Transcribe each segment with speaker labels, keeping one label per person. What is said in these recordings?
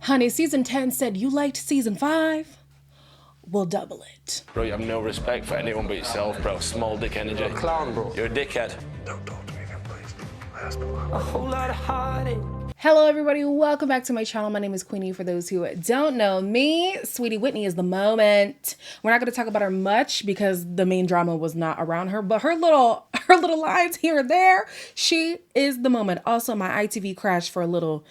Speaker 1: Honey, season 10 said you liked season 5. We'll double it.
Speaker 2: Bro, you have no respect for anyone but yourself, bro. Small dick energy.
Speaker 3: You're a clown, bro.
Speaker 2: You're a dickhead.
Speaker 3: Don't talk to me again, please. My husband. A whole lot of heartache.
Speaker 1: Hello everybody, welcome back to my channel. My name is Queenie. For those who don't know me, Sweetie Whitney is the moment. We're not going to talk about her much because the main drama was not around her, but her little lines here and there, she is the moment. Also, my ITV crashed for a little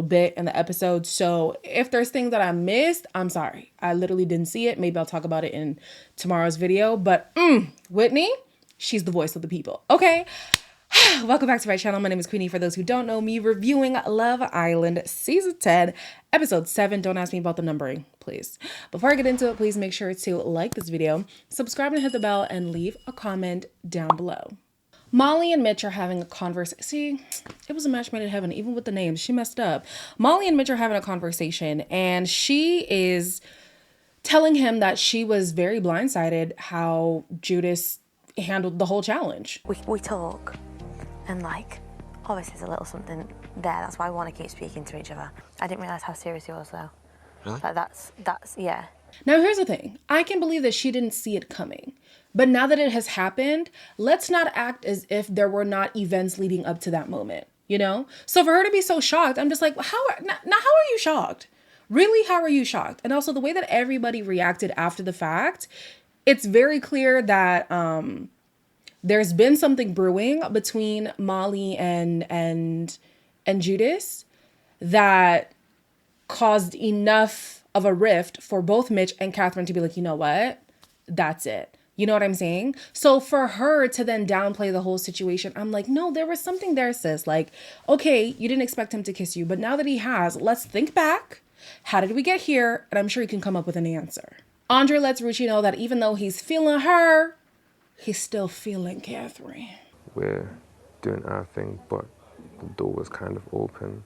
Speaker 1: bit in the episode, so if there's things that I missed, I'm sorry. I literally didn't see it. Maybe I'll talk about it in tomorrow's video, but Whitney, she's the voice of the people. Okay. Welcome back to my channel. My name is Queenie. For those who don't know me, reviewing Love Island Season 10, Episode 7. Don't ask me about the numbering, please. Before I get into it, please make sure to like this video, subscribe and hit the bell, and leave a comment down below. Molly and Mitch are having a conversation. See, it was a match made in heaven, even with the names. She messed up. Molly and Mitch are having a conversation, and she is telling him that she was very blindsided how Judas handled the whole challenge.
Speaker 4: We talk. And like, obviously there's a little something there. That's why I want to keep speaking to each other. I didn't realise how serious he was though.
Speaker 3: Really?
Speaker 4: Like that's, yeah.
Speaker 1: Now here's the thing. I can believe that she didn't see it coming. But now that it has happened, let's not act as if there were not events leading up to that moment, you know? So for her to be so shocked, I'm just like, how are you shocked? Really, how are you shocked? And also the way that everybody reacted after the fact, it's very clear that there's been something brewing between Molly and Judas that caused enough of a rift for both Mitch and Catherine to be like, you know what? That's it. You know what I'm saying? So for her to then downplay the whole situation, I'm like, no, there was something there, sis. Like, okay, you didn't expect him to kiss you, but now that he has, let's think back. How did we get here? And I'm sure he can come up with an answer. Andre lets Ruchi know that even though he's feeling her, he's still feeling Catherine.
Speaker 5: We're doing our thing, but the door was kind of open.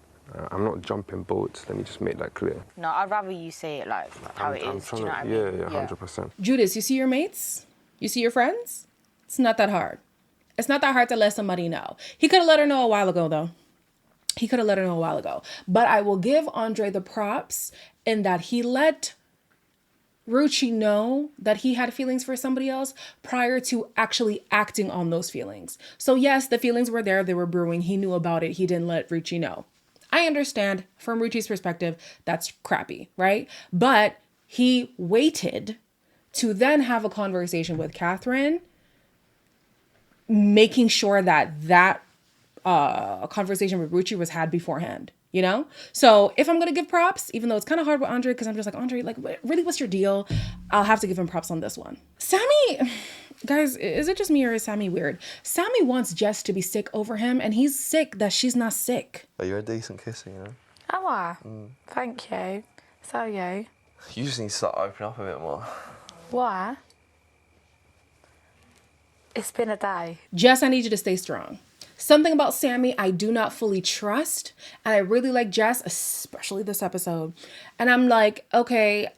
Speaker 5: I'm not jumping boats, let me just make that clear.
Speaker 6: No, I'd rather you say it like how it is. Do you know what I mean?
Speaker 5: Yeah, 100%.
Speaker 1: Judas, you see your mates? You see your friends? It's not that hard. It's not that hard to let somebody know. He could have let her know a while ago, though. He could have let her know a while ago. But I will give Andre the props in that he let Ruchi know that he had feelings for somebody else prior to actually acting on those feelings. So yes, the feelings were there. They were brewing. He knew about it. He didn't let Ruchi know. I understand from Ruchi's perspective, that's crappy, right? But he waited to then have a conversation with Catherine, making sure that conversation with Ruchi was had beforehand. You know? So if I'm going to give props, even though it's kind of hard with Andre, because I'm just like, Andre, like, really, what's your deal? I'll have to give him props on this one. Sammy, guys, is it just me or is Sammy weird? Sammy wants Jess to be sick over him, and he's sick that she's not sick.
Speaker 7: But you're a decent kisser, you know?
Speaker 4: Oh, wow. Thank you. So you?
Speaker 7: You just need to start opening up a bit more.
Speaker 4: Why? It's been a day.
Speaker 1: Jess, I need you to stay strong. Something about Sammy I do not fully trust, and I really like Jess, especially this episode. And I'm like, okay,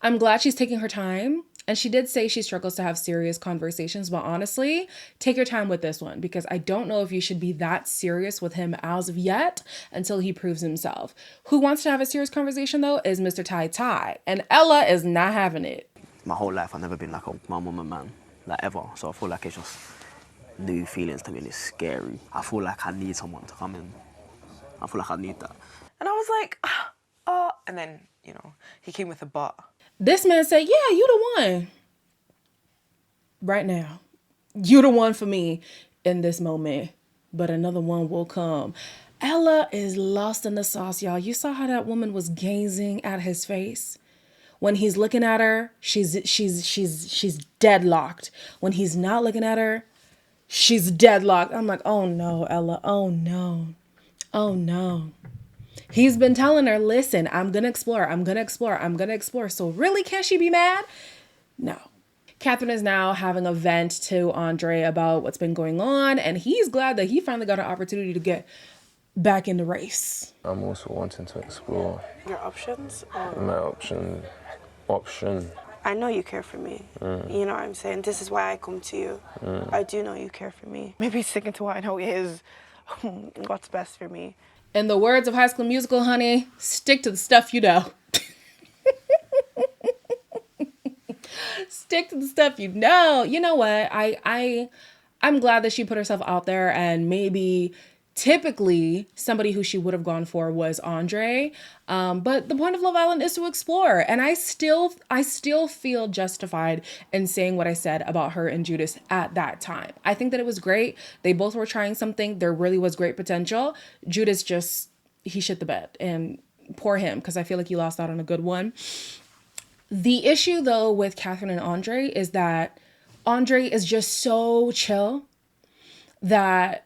Speaker 1: I'm glad she's taking her time. And she did say she struggles to have serious conversations, but honestly, take your time with this one because I don't know if you should be that serious with him as of yet until he proves himself. Who wants to have a serious conversation though is Mr. Tai, and Ella is not having it.
Speaker 8: My whole life I've never been like a man, man, like ever. So I feel like it's just new feelings to me and it's scary. I feel like I need someone to come in. I feel like I need that.
Speaker 6: And I was like, and then, you know, he came with a but.
Speaker 1: This man said, yeah, you the one. Right now. You the one for me in this moment. But another one will come. Ella is lost in the sauce, y'all. You saw how that woman was gazing at his face. When he's looking at her, she's deadlocked. When he's not looking at her, she's deadlocked. I'm like, oh no, Ella. Oh no. Oh no. He's been telling her, listen, I'm going to explore. I'm going to explore. I'm going to explore. So really, can she be mad? No. Catherine is now having a vent to Andre about what's been going on. And he's glad that he finally got an opportunity to get back in the race.
Speaker 5: I'm also wanting to explore
Speaker 9: your options.
Speaker 5: my option.
Speaker 9: I know you care for me. You know what I'm saying? This is why I come to you. I do know you care for me. Maybe sticking to what I know is what's best for me.
Speaker 1: In the words of High School Musical, honey, stick to the stuff you know. Stick to the stuff you know. You know what? I'm glad that she put herself out there, and maybe typically somebody who she would have gone for was Andre. But the point of Love Island is to explore. And I still feel justified in saying what I said about her and Judas at that time. I think that it was great. They both were trying something. There really was great potential. Judas he shit the bed, and poor him, because I feel like he lost out on a good one. The issue though with Catherine and Andre is that Andre is just so chill that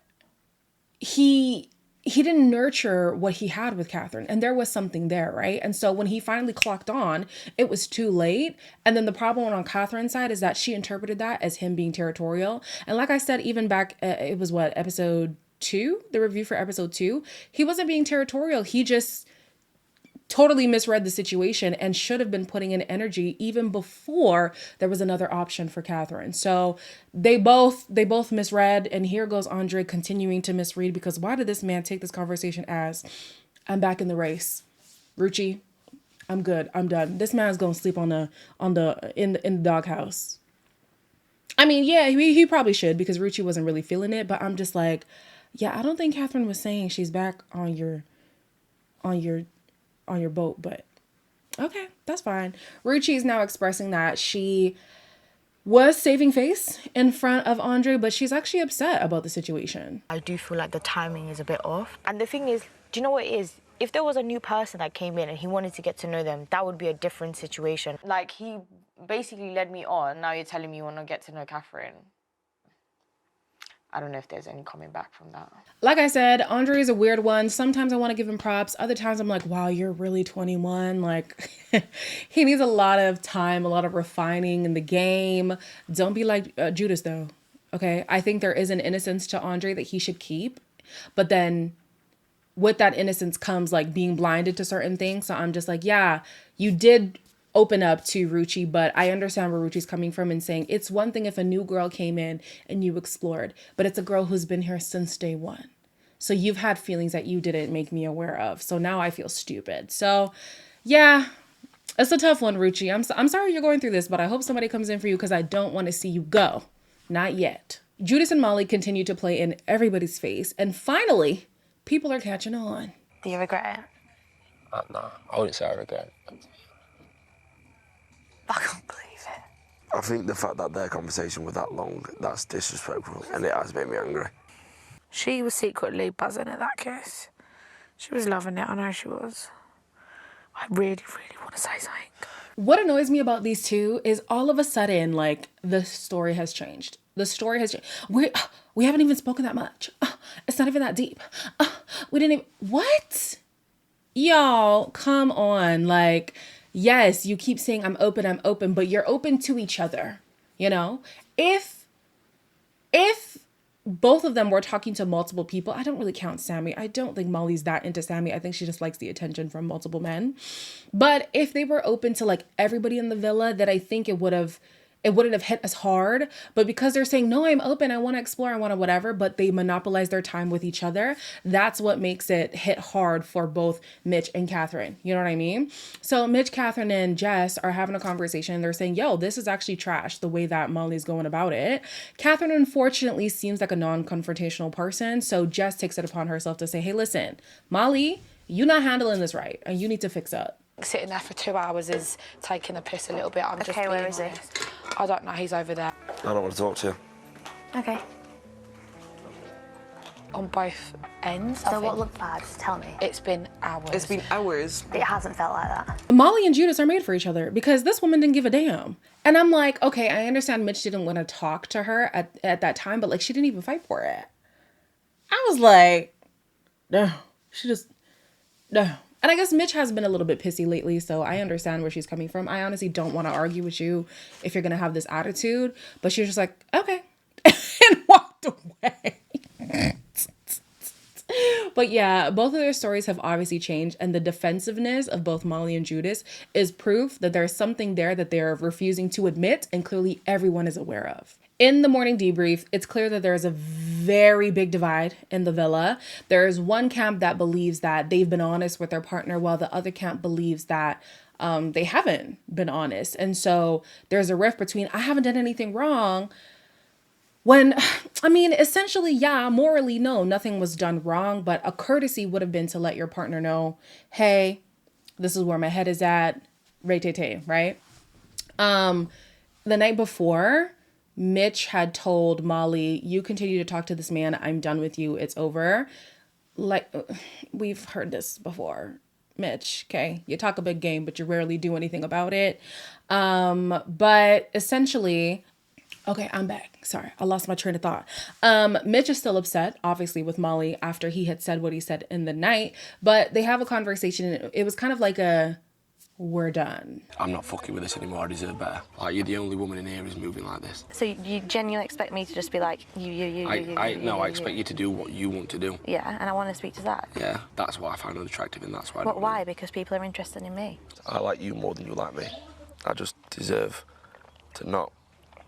Speaker 1: he didn't nurture what he had with Catherine, and there was something there, right? And so when he finally clocked on, it was too late. And then the problem on Catherine's side is that she interpreted that as him being territorial. And like I said, even back, it was what, episode 2, the review for episode 2, he wasn't being territorial. He just totally misread the situation and should have been putting in energy even before there was another option for Catherine. So they both misread, and here goes Andre continuing to misread, because why did this man take this conversation as, I'm back in the race. Ruchi, I'm good. I'm done. This man's gonna sleep in the doghouse. I mean, yeah, he probably should, because Ruchi wasn't really feeling it, but I'm just like, yeah, I don't think Catherine was saying she's back on your boat, but okay, that's fine. Ruchi is now expressing that she was saving face in front of Andre, but she's actually upset about the situation.
Speaker 4: I do feel like the timing is a bit off. And the thing is, do you know what it is? If there was a new person that came in and he wanted to get to know them, that would be a different situation.
Speaker 6: Like, he basically led me on. Now you're telling me you want to get to know Catherine. I don't know if there's any coming back from that.
Speaker 1: Like I said, Andre is a weird one. Sometimes I want to give him props. Other times I'm like, wow, you're really 21. Like, he needs a lot of time, a lot of refining in the game. Don't be like Judas, though. Okay? I think there is an innocence to Andre that he should keep. But then with that innocence comes like being blinded to certain things. So I'm just like, yeah, you did open up to Ruchi, but I understand where Ruchi's coming from and saying it's one thing if a new girl came in and you explored, but it's a girl who's been here since day one. So you've had feelings that you didn't make me aware of. So now I feel stupid. So yeah, it's a tough one, Ruchi. I'm sorry you're going through this, but I hope somebody comes in for you, because I don't want to see you go. Not yet. Judas and Molly continue to play in everybody's face. And finally, people are catching on.
Speaker 4: Do you regret it?
Speaker 2: No, I wouldn't say I regret it.
Speaker 4: I can't believe it.
Speaker 7: I think the fact that their conversation was that long, that's disrespectful, and it has made me angry.
Speaker 9: She was secretly buzzing at that kiss. She was loving it, I know she was. I really, really want to say something.
Speaker 1: What annoys me about these two is all of a sudden, like, the story has changed. The story has changed. We haven't even spoken that much. It's not even that deep. We didn't even... What? Y'all, come on. Like... Yes, you keep saying I'm open, but you're open to each other, you know? If both of them were talking to multiple people, I don't really count Sammy. I don't think Molly's that into Sammy. I think she just likes the attention from multiple men. But if they were open to like everybody in the villa, that I think it wouldn't have hit as hard. But because they're saying, no, I'm open, I want to explore, I want to whatever, but they monopolize their time with each other, that's what makes it hit hard for both Mitch and Catherine. You know what I mean? So Mitch, Catherine, and Jess are having a conversation, and they're saying, yo, this is actually trash, the way that Molly's going about it. Catherine, unfortunately, seems like a non-confrontational person, so Jess takes it upon herself to say, hey, listen, Molly, you're not handling this right, and you need to fix up.
Speaker 9: Sitting there for 2 hours is taking the piss a little bit. I'm just being
Speaker 4: where is he?
Speaker 9: honest. I don't know, he's over there.
Speaker 7: I don't want to talk to you.
Speaker 4: Okay.
Speaker 9: On both ends.
Speaker 4: So what looked bad? Tell me.
Speaker 9: It's been hours.
Speaker 6: It's been hours.
Speaker 4: It hasn't felt like that.
Speaker 1: Molly and Judas are made for each other, because this woman didn't give a damn. And I'm like, okay, I understand Mitch didn't want to talk to her at that time, but like she didn't even fight for it. I was like, no, no. And I guess Mitch has been a little bit pissy lately, so I understand where she's coming from. I honestly don't want to argue with you if you're going to have this attitude. But she was just like, okay, and walked away. But yeah, both of their stories have obviously changed, and the defensiveness of both Molly and Judas is proof that there's something there that they're refusing to admit, and clearly everyone is aware of. In the morning debrief, it's clear that there is a very big divide in the villa. There is one camp that believes that they've been honest with their partner, while the other camp believes that they haven't been honest. And so there's a rift between, I haven't done anything wrong, when, I mean, essentially, yeah, morally, no, nothing was done wrong, but a courtesy would have been to let your partner know, hey, this is where my head is at, right? The night before, Mitch had told Molly, you continue to talk to this man. I'm done with you. It's over. Like, we've heard this before, Mitch. Okay. You talk a big game, but you rarely do anything about it. But essentially, okay, I'm back. Sorry, I lost my train of thought. Mitch is still upset, obviously, with Molly after he had said what he said in the night. But they have a conversation, and it was kind of like we're done.
Speaker 7: I'm not fucking with this anymore. I deserve better. Like, you're the only woman in here who's moving like this.
Speaker 4: So you genuinely expect me to just be like,
Speaker 7: I expect you to do what you want to do.
Speaker 4: Yeah, and I want to speak to Zach.
Speaker 7: Yeah, that's what I find unattractive, and that's why.
Speaker 4: But why? Because people are interested in me.
Speaker 7: I like you more than you like me. I just deserve to not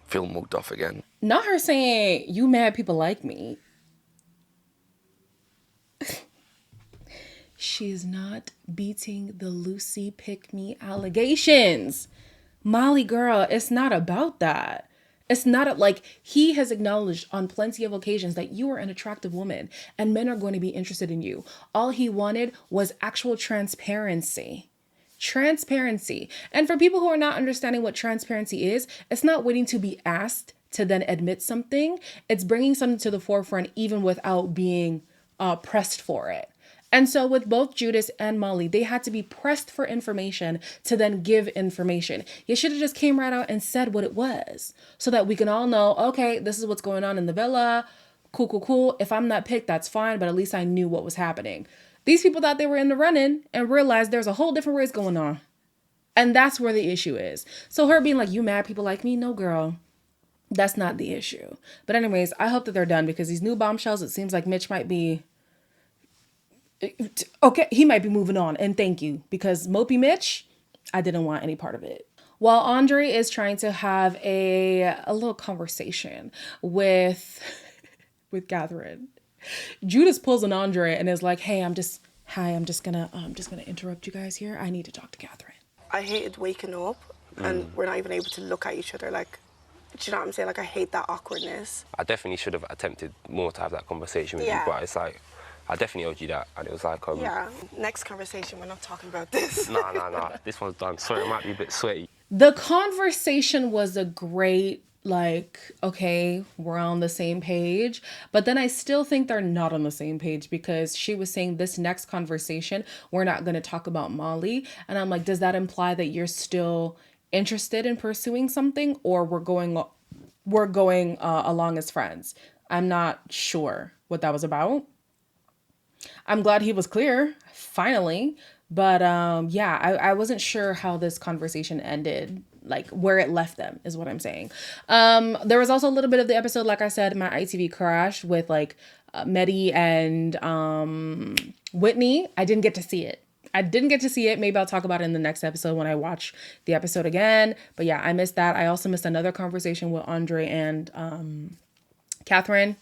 Speaker 7: feel mugged off again.
Speaker 1: Not her saying, you mad people like me. She's not beating the Lucy pick me allegations. Molly, girl, it's not about that. It's not like he has acknowledged on plenty of occasions that you are an attractive woman and men are going to be interested in you. All he wanted was actual transparency. Transparency. And for people who are not understanding what transparency is, it's not waiting to be asked to then admit something. It's bringing something to the forefront even without being pressed for it. And so with both Judas and Molly, they had to be pressed for information to then give information. You should have just came right out and said what it was so that we can all know, okay, this is what's going on in the villa. Cool. If I'm not picked, that's fine. But at least I knew what was happening. These people thought they were in the running and realized there's a whole different race going on. And that's where the issue is. So her being like, you mad people like me? No, girl. That's not the issue. But anyways, I hope that they're done because these new bombshells, it seems like Mitch might be... Okay, he might be moving on, and thank you, because Mopey Mitch, I didn't want any part of it. While Andre is trying to have a little conversation with Catherine, Judas pulls an Andre and is like, "Hey, I'm just gonna interrupt you guys here. I need to talk to Catherine."
Speaker 10: I hated waking up and we're not even able to look at each other. Like, do you know what I'm saying? Like, I hate that awkwardness.
Speaker 5: I definitely should have attempted more to have that conversation with you, but it's like, I definitely owed you that, and it was like,
Speaker 10: yeah, next conversation, we're not talking about this.
Speaker 5: No, this one's done. Sorry, it might be a bit sweaty.
Speaker 1: The conversation was a great, like, okay, we're on the same page, but then I still think they're not on the same page because she was saying this next conversation, we're not going to talk about Molly, and I'm like, does that imply that you're still interested in pursuing something, or we're going along as friends? I'm not sure what that was about. I'm glad he was clear, finally. But yeah, I wasn't sure how this conversation ended, like where it left them is what I'm saying. There was also a little bit of the episode, like I said, my ITV crashed with like Medi and Whitney. I didn't get to see it. Maybe I'll talk about it in the next episode when I watch the episode again. But yeah, I missed that. I also missed another conversation with Andre and Catherine.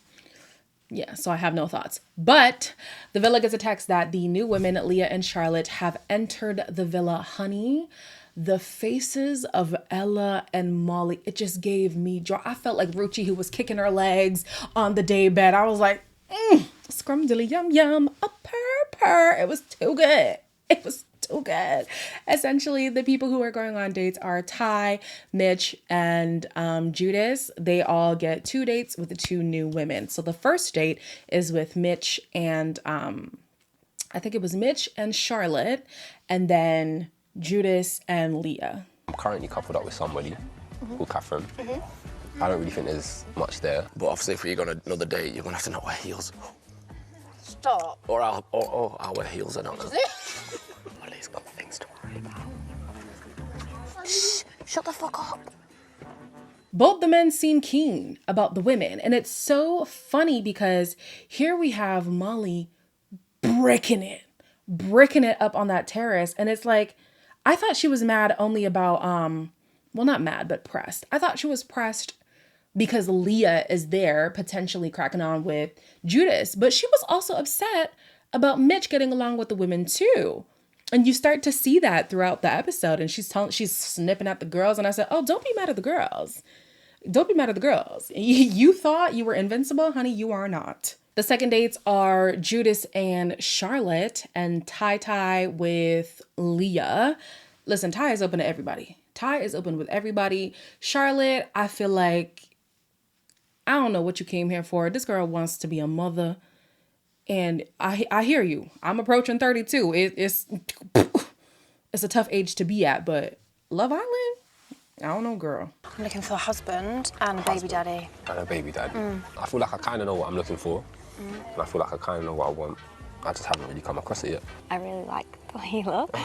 Speaker 1: Yeah, so I have no thoughts. But the villa gets a text that the new women, Leah and Charlotte, have entered the villa. Honey, the faces of Ella and Molly, it just gave me joy. I felt like Ruchi, who was kicking her legs on the day bed. I was like, scrum dilly yum yum, a purr. It was too good. Essentially, the people who are going on dates are Ty, Mitch, and Judas. They all get 2 dates with the 2 new women. So the first date is with Mitch and I think it was Mitch and Charlotte, and then Judas and Leah.
Speaker 5: I'm currently coupled up with somebody called Catherine. I don't really think there's much there.
Speaker 7: But obviously, if we go on another date, you're gonna have to not wear heels.
Speaker 10: Stop.
Speaker 7: Or I'll wear heels. I don't know.
Speaker 10: Molly's got things to worry about. Shh, shut the fuck up.
Speaker 1: Both the men seem keen about the women, and it's so funny because here we have Molly bricking it up on that terrace, and it's like, I thought she was mad only about well, not mad, but pressed. I thought she was pressed because Leah is there potentially cracking on with Judas. But she was also upset about Mitch getting along with the women too. And you start to see that throughout the episode. And she's snipping at the girls. And I said, oh, don't be mad at the girls. Don't be mad at the girls. You thought you were invincible, honey. You are not. The second dates are Judas and Charlotte, and Ty with Leah. Listen, Ty is open to everybody. Ty is open with everybody. Charlotte, I feel like, I don't know what you came here for. This girl wants to be a mother. And I hear you. I'm approaching 32. It's a tough age to be at, but Love Island? I don't know, girl.
Speaker 11: I'm looking for a husband and a baby daddy.
Speaker 12: And a baby daddy. I feel like I kind of know what I'm looking for. And I feel like I kind of know what I want. I just haven't really come across it yet.
Speaker 11: I really like the way you look.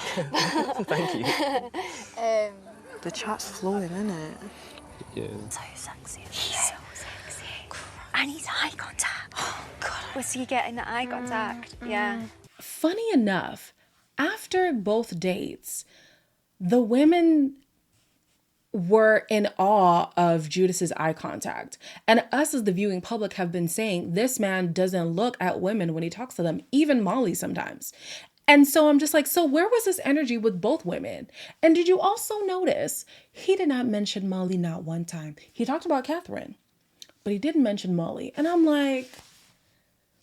Speaker 12: Thank you.
Speaker 6: The chat's flowing, isn't it?
Speaker 12: Yeah.
Speaker 11: So sexy. He's so sexy. I need eye contact. Oh, God. Was he getting the eye contact? Yeah.
Speaker 1: Funny enough, after both dates, the women were in awe of Judas's eye contact. And us as the viewing public have been saying, this man doesn't look at women when he talks to them, even Molly sometimes. And so I'm just like, so where was this energy with both women? And did you also notice he did not mention Molly not one time? He talked about Catherine, but he didn't mention Molly. And I'm like,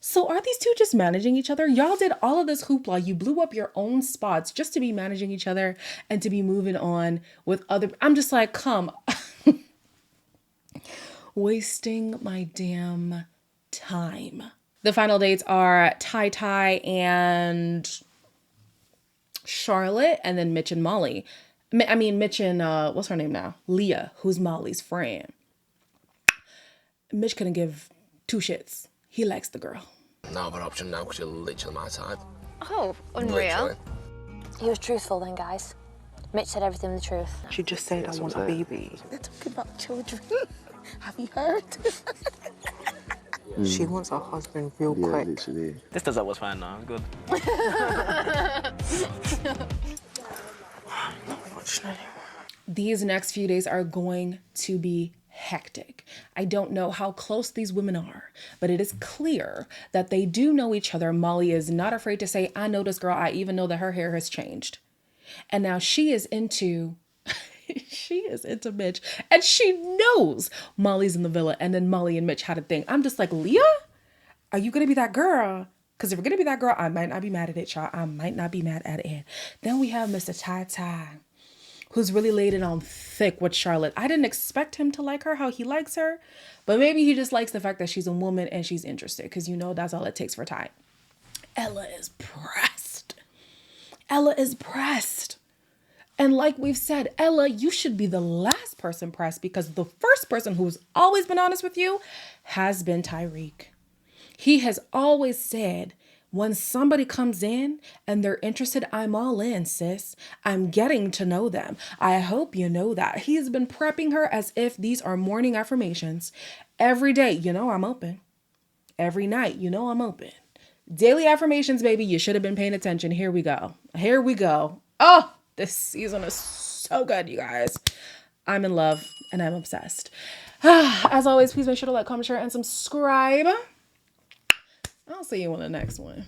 Speaker 1: so are these two just managing each other? Y'all did all of this hoopla. You blew up your own spots just to be managing each other and to be moving on with other. I'm just like, come. Wasting my damn time. The final dates are Ty and Charlotte, and then Mitch and Molly. I mean, Mitch and, what's her name now? Leah, who's Molly's friend. Mitch couldn't give two shits. He likes the girl.
Speaker 7: No other option now because you're literally my type.
Speaker 11: Oh, unreal.
Speaker 7: Literally.
Speaker 11: He was truthful then, guys. Mitch said everything the truth.
Speaker 6: She just said, I want a baby.
Speaker 10: They're talking about children. Have you heard?
Speaker 6: She wants a husband real quick.
Speaker 8: Literally. This does that was fine now. I'm good.
Speaker 1: These next few days are going to be hectic. I don't know how close these women are, but it is clear that they do know each other. Molly is not afraid to say, I know this girl. I even know that her hair has changed. And now she is into Mitch, and she knows Molly's in the villa. And then Molly and Mitch had a thing. I'm just like, Leah, are you going to be that girl? Because if we're going to be that girl, I might not be mad at it, y'all. I might not be mad at it. Then we have Mr. Ty, who's really laid it on thick with Charlotte. I didn't expect him to like her how he likes her, but maybe he just likes the fact that she's a woman and she's interested, because you know that's all it takes for Ty. Ella is pressed. Ella is pressed. And like we've said, Ella, you should be the last person pressed, because the first person who's always been honest with you has been Tyrique. He has always said, when somebody comes in and they're interested, I'm all in, sis. I'm getting to know them. I hope you know that. He's been prepping her as if these are morning affirmations. Every day, you know I'm open. Every night, you know I'm open. Daily affirmations, baby. You should have been paying attention. Here we go. Here we go. Oh, this season is so good, you guys. I'm in love and I'm obsessed. As always, please make sure to like, comment, share, and subscribe. I'll see you on the next one.